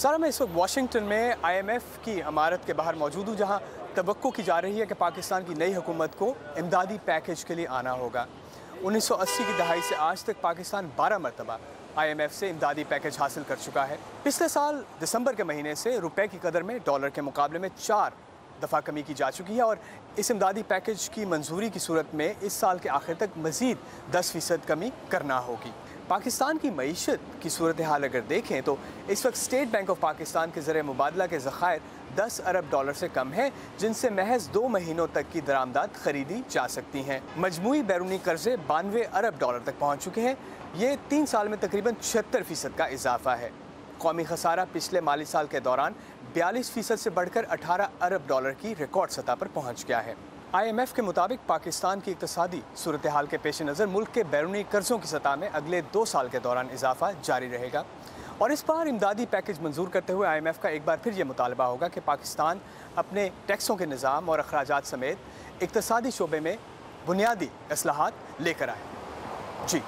सारा मैं इस वक्त वाशिंगटन में IMF की इमारत के बाहर मौजूद हूँ, जहाँ तवक्को की जा रही है कि पाकिस्तान की नई हुकूमत को इमदादी पैकेज के लिए आना होगा। 1980 की दहाई से आज तक पाकिस्तान 12 मरतबा IMF से इमदादी पैकेज हासिल कर चुका है। पिछले साल दिसंबर के महीने से रुपए की कदर में डॉलर के मुकाबले में 4 दफ़ा कमी की जा चुकी है और इस इमदादी पैकेज की मंजूरी की सूरत में इस साल के आखिर तक मज़ीद 10% कमी करना होगी। पाकिस्तान की मईशत की सूरत हाल अगर देखें तो इस वक्त स्टेट बैंक ऑफ पाकिस्तान के ज़रिए मुबादला के ज़खायर 10 अरब डॉलर से कम है, जिनसे महज 2 महीनों तक की दरामदात खरीदी जा सकती हैं। मजमूई बैरूनी कर्जे 92 अरब डॉलर तक पहुँच चुके हैं। ये 3 साल में तकरीबन 76% का इजाफा है। कौमी खसारा पिछले माली साल के दौरान 42% से बढ़कर 18 अरब डॉलर की रिकॉर्ड सतह पर पहुँच गया है। IMF के मुताबिक पाकिस्तान की इक़्तिसादी सूरत हाल के पेश नज़र मुल्क के बैरूनी कर्ज़ों की सतह में अगले 2 साल के दौरान इजाफा जारी रहेगा और इस बार इमदादी पैकेज मंजूर करते हुए IMF का एक बार फिर ये मुतालबा होगा कि पाकिस्तान अपने टैक्सों के निज़ाम और अखराजात समेत इक़्तिसादी शोबे में बुनियादी इस्लाहात लेकर आए। जी।